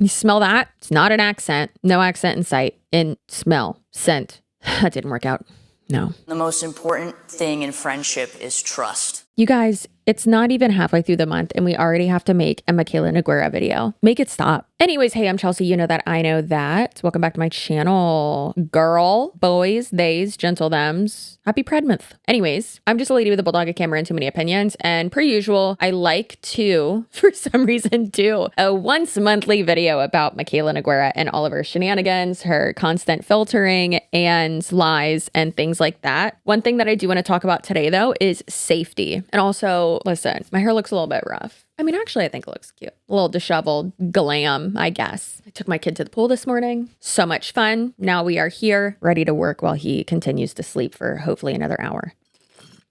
You smell that? It's not an accent. No accent in sight. In smell. Scent. That didn't work out. No. The most important thing in friendship is trust. You guys, it's not even halfway through the month and we already have to make a Mikayla Noguera video. Make it stop. Anyways, hey, I'm Chelsea. You know that, I know that. Welcome back to my channel. Girl, boys, theys, gentle thems. Happy Pride Month. Anyways, I'm just a lady with a bulldog, a camera, and too many opinions. And per usual, I like to, for some reason, do a once monthly video about Mikayla Noguera and all of her shenanigans, her constant filtering and lies and things like that. One thing that I do want to talk about today, though, is safety. And also, listen, my hair looks a little bit rough. I mean, actually, I think it looks cute. A little disheveled, glam, I guess. I took my kid to the pool this morning. So much fun. Now we are here, ready to work while he continues to sleep for hopefully another hour.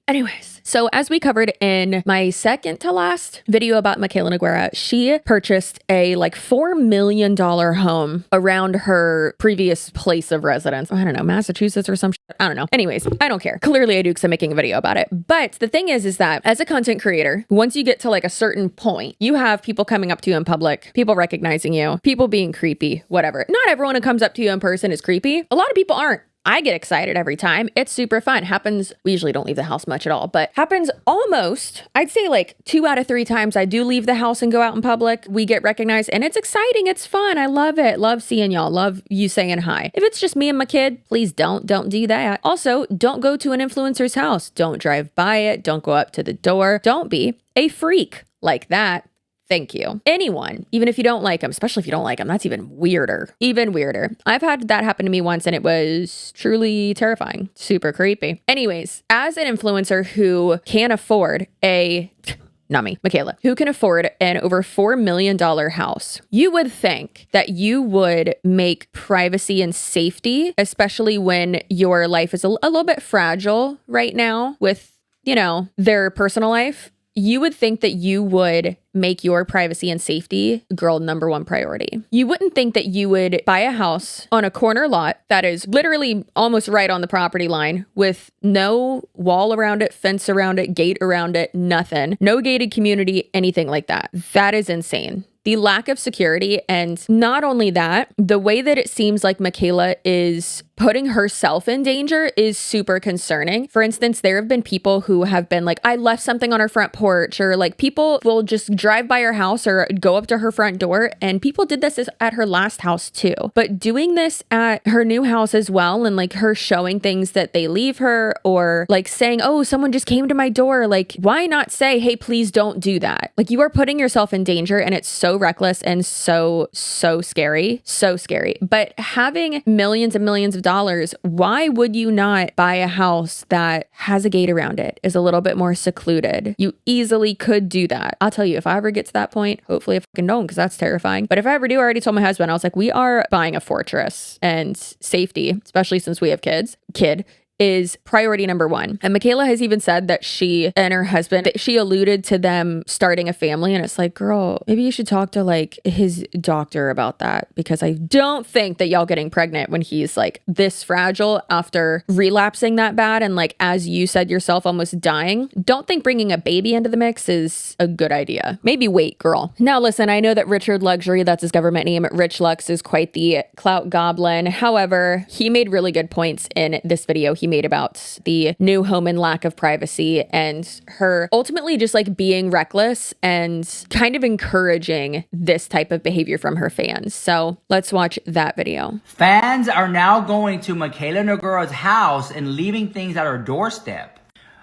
Anyways, so as we covered in my second to last video about Mikayla Noguera, she purchased a like $4 million home around her previous place of residence. I don't know, Massachusetts or some shit. I don't know. Anyways, I don't care. Clearly I do because I'm making a video about it. But the thing is that as a content creator, once you get to like a certain point, you have people coming up to you in public, people recognizing you, people being creepy, whatever. Not everyone who comes up to you in person is creepy. A lot of people aren't. I get excited every time. It's super fun. Happens, we usually don't leave the house much at all, but happens almost, I'd say like 2 out of 3 times I do leave the house and go out in public. We get recognized and it's exciting. It's fun. I love it. Love seeing y'all. Love you saying hi. If it's just me and my kid, please don't do that. Also, don't go to an influencer's house. Don't drive by it. Don't go up to the door. Don't be a freak like that. Thank you. Anyone, even if you don't like them, especially if you don't like them, that's even weirder. Even weirder. I've had that happen to me once and it was truly terrifying. Super creepy. Anyways, as an influencer who can afford not me, Mikayla, who can afford an over $4 million house, you would think that you would make privacy and safety, especially when your life is a little bit fragile right now with, you know, their personal life. You would think that you would make your privacy and safety girl #1 priority. You wouldn't think that you would buy a house on a corner lot that is literally almost right on the property line with no wall around it, fence around it, gate around it, nothing, no gated community, anything like that. That is insane. The lack of security, and not only that, the way that it seems like Mikayla is putting herself in danger is super concerning. For instance, there have been people who have been like, I left something on her front porch, or like people will just drive by her house or go up to her front door. And people did this at her last house too. But doing this at her new house as well, and like her showing things that they leave her, or like saying, oh, someone just came to my door. Like, why not say, hey, please don't do that? Like, you are putting yourself in danger, and it's so reckless and so scary. So scary. But having millions and millions of dollars, why would you not buy a house that has a gate around it, is a little bit more secluded? You easily could do that. I'll tell you, if I ever get to that point, hopefully I fucking don't, because that's terrifying. But if I ever do, I already told my husband, I was like, we are buying a fortress, and safety, especially since we have kid is priority #1. And Mikayla has even said that she and her husband, she alluded to them starting a family. And it's like, girl, maybe you should talk to like his doctor about that, because I don't think that y'all getting pregnant when he's like this fragile after relapsing that bad. And like, as you said yourself, almost dying. Don't think bringing a baby into the mix is a good idea. Maybe wait, girl. Now, listen, I know that Richard Luxury, that's his government name, Rich Lux, is quite the clout goblin. However, he made really good points in this video he made about the new home and lack of privacy, and her ultimately just like being reckless and kind of encouraging this type of behavior from her fans. So let's watch that video. Fans are now going to Mikayla Noguera's house and leaving things at her doorstep.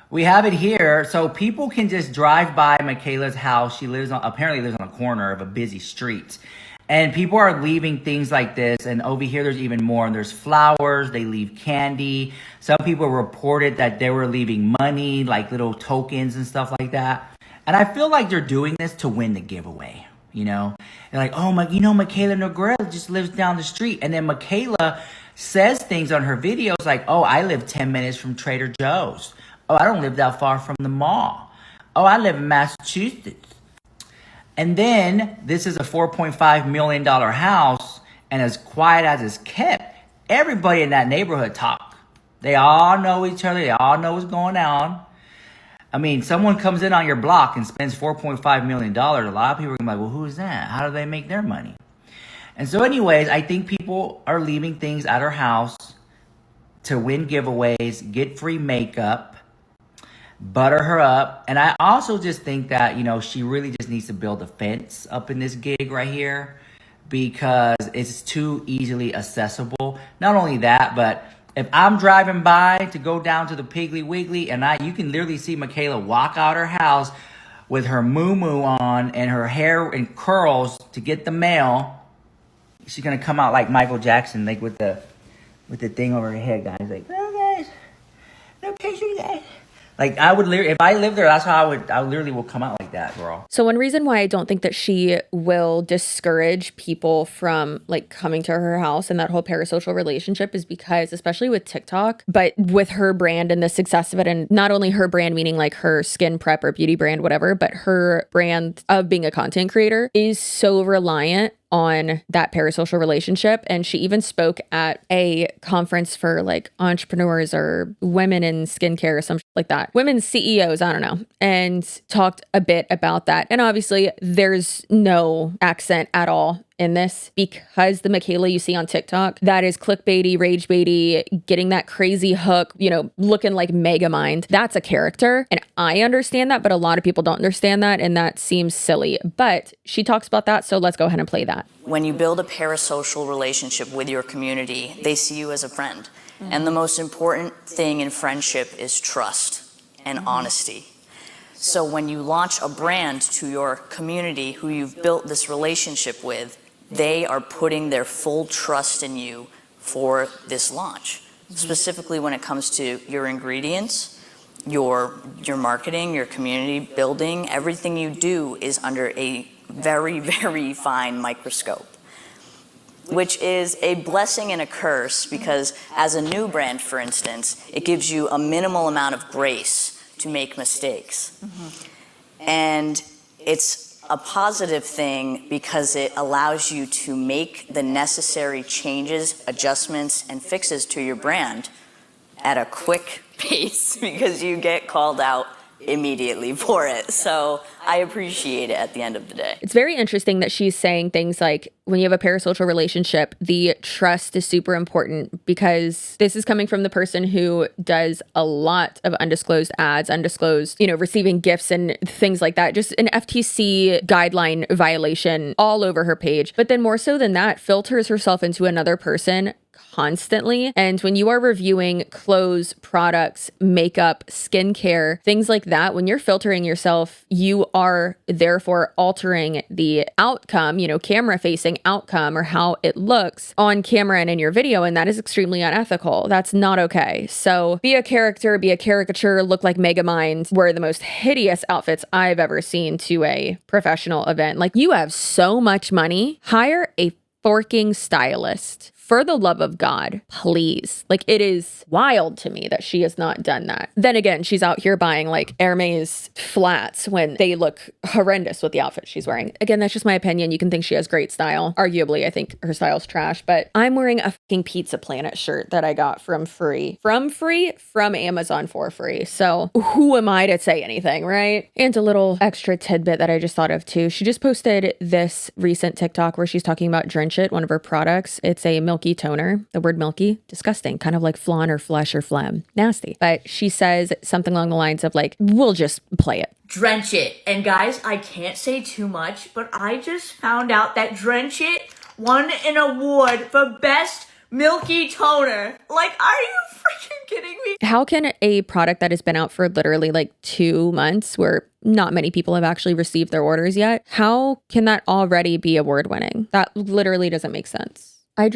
We have it here, so people can just drive by Mikayla's house. She apparently lives on a corner of a busy street. And people are leaving things like this. And over here, there's even more. And there's flowers. They leave candy. Some people reported that they were leaving money, like little tokens and stuff like that. And I feel like they're doing this to win the giveaway. You know, they're like, oh, Mikayla Noguera just lives down the street. And then Mikayla says things on her videos like, oh, I live 10 minutes from Trader Joe's. Oh, I don't live that far from the mall. Oh, I live in Massachusetts. And then this is a $4.5 million house, and as quiet as it's kept, everybody in that neighborhood talk. They all know each other. They all know what's going on. I mean, someone comes in on your block and spends $4.5 million. A lot of people are going to be like, well, who is that? How do they make their money? And so anyways, I think people are leaving things at her house to win giveaways, get free makeup, butter her up. And I also just think that, you know, she really just needs to build a fence up in this gig right here because it's too easily accessible. Not only that, but if I'm driving by to go down to the Piggly Wiggly and you can literally see Mikayla walk out her house with her moo-moo on and her hair in curls to get the mail, she's gonna come out like Michael Jackson, like with the thing over her head, guys. Like, oh guys, no picture, guys. Like I would literally, if I lived there, that's how I literally will come out like that, girl. So one reason why I don't think that she will discourage people from like coming to her house and that whole parasocial relationship is because, especially with TikTok, but with her brand and the success of it, and not only her brand, meaning like her skin prep or beauty brand, whatever, but her brand of being a content creator is so reliant on that parasocial relationship. And she even spoke at a conference for like entrepreneurs or women in skincare or something like that. Women's CEOs, I don't know, and talked a bit about that. And obviously there's no accent at all in this because the Mikayla you see on TikTok, that is clickbaity, rage baity, getting that crazy hook, you know, looking like Megamind. That's a character. And I understand that, but a lot of people don't understand that. And that seems silly, but she talks about that. So let's go ahead and play that. When you build a parasocial relationship with your community, they see you as a friend. And the most important thing in friendship is trust and honesty. So when you launch a brand to your community who you've built this relationship with, they are putting their full trust in you for this launch. Specifically when it comes to your ingredients, your marketing, your community building, everything you do is under a very, very fine microscope, which is a blessing and a curse because as a new brand, for instance, it gives you a minimal amount of grace to make mistakes. And it's a positive thing because it allows you to make the necessary changes, adjustments, and fixes to your brand at a quick pace because you get called out immediately for it. So I appreciate it at the end of the day. It's very interesting that she's saying things like when you have a parasocial relationship, the trust is super important because this is coming from the person who does a lot of undisclosed ads, undisclosed, you know, receiving gifts and things like that. Just an FTC guideline violation all over her page. But then more so than that, filters herself into another person constantly. And when you are reviewing clothes, products, makeup, skincare, things like that, when you're filtering yourself, you are therefore altering the outcome, you know, camera facing outcome or how it looks on camera and in your video. And that is extremely unethical. That's not okay. So be a character, be a caricature, look like Megamind, wear the most hideous outfits I've ever seen to a professional event. Like you have so much money, hire a forking stylist. For the love of God, please. Like it is wild to me that she has not done that. Then again, she's out here buying like Hermes flats when they look horrendous with the outfit she's wearing. Again, that's just my opinion. You can think she has great style. Arguably, I think her style's trash, but I'm wearing a fucking Pizza Planet shirt that I got from Amazon for free. So who am I to say anything, right? And a little extra tidbit that I just thought of too. She just posted this recent TikTok where she's talking about Drench It, one of her products. It's a milky toner. The word milky, disgusting, kind of like flan or flesh or phlegm, nasty. But she says something along the lines of like, we'll just play it. Drench It. And guys, I can't say too much, but I just found out that Drench It won an award for best milky toner. Like, are you freaking kidding me? How can a product that has been out for literally like 2 months where not many people have actually received their orders yet, how can that already be award winning? That literally doesn't make sense. I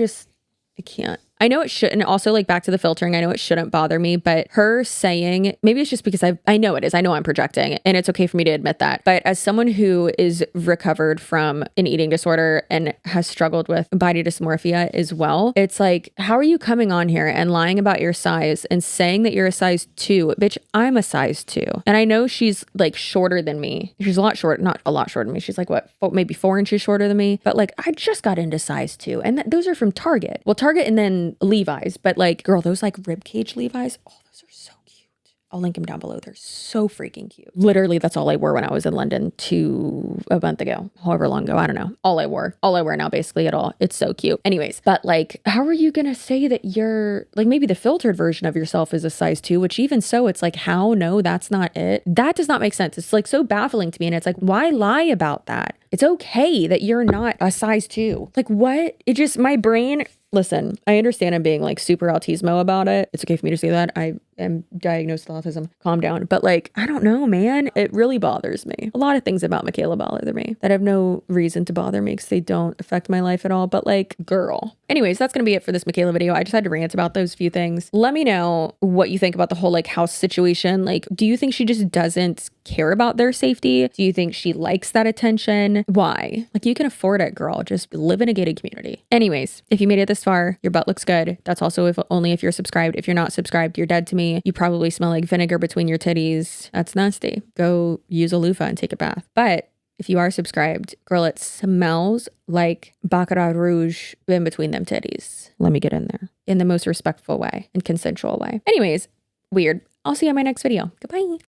can't. I know it shouldn't. Also, like back to the filtering, I know it shouldn't bother me, but her saying, maybe it's just because I know it is. I know I'm projecting and it's okay for me to admit that. But as someone who is recovered from an eating disorder and has struggled with body dysmorphia as well, it's like, how are you coming on here and lying about your size and saying that you're a size 2? Bitch, I'm a size 2. And I know she's like shorter than me. She's a lot short, not a lot shorter than me. She's like what, maybe 4 inches shorter than me. But like, I just got into size 2 and those are from Target. Well, Target and then Levi's, but like, girl, those like ribcage Levi's, oh, those are so cute. I'll link them down below. They're so freaking cute. Literally, that's all I wore when I was in London a month ago, however long ago. I don't know. All I wear now basically at all. It's so cute. Anyways, but like, how are you going to say that you're like, maybe the filtered version of yourself is a size 2, which even so, it's like, how? No, that's not it. That does not make sense. It's like so baffling to me. And it's like, why lie about that? It's okay that you're not a size 2. Like what? It just, my brain, listen, I understand I'm being like super autismo about it. It's okay for me to say that. I am diagnosed with autism. Calm down. But like, I don't know, man. It really bothers me. A lot of things about Mikayla bother me that have no reason to bother me because they don't affect my life at all. But like, girl. Anyways, that's going to be it for this Mikayla video. I just had to rant about those few things. Let me know what you think about the whole like house situation. Like, do you think she just doesn't care about their safety? Do you think she likes that attention? Why? Like, you can afford it, girl. Just live in a gated community. Anyways, if you made it this far, your butt looks good. That's also only if you're subscribed. If you're not subscribed, you're dead to me. You probably smell like vinegar between your titties. That's nasty. Go use a loofah and take a bath. But if you are subscribed, girl, it smells like Baccarat Rouge in between them titties. Let me get in there in the most respectful way and consensual way. Anyways, weird. I'll see you in my next video. Goodbye.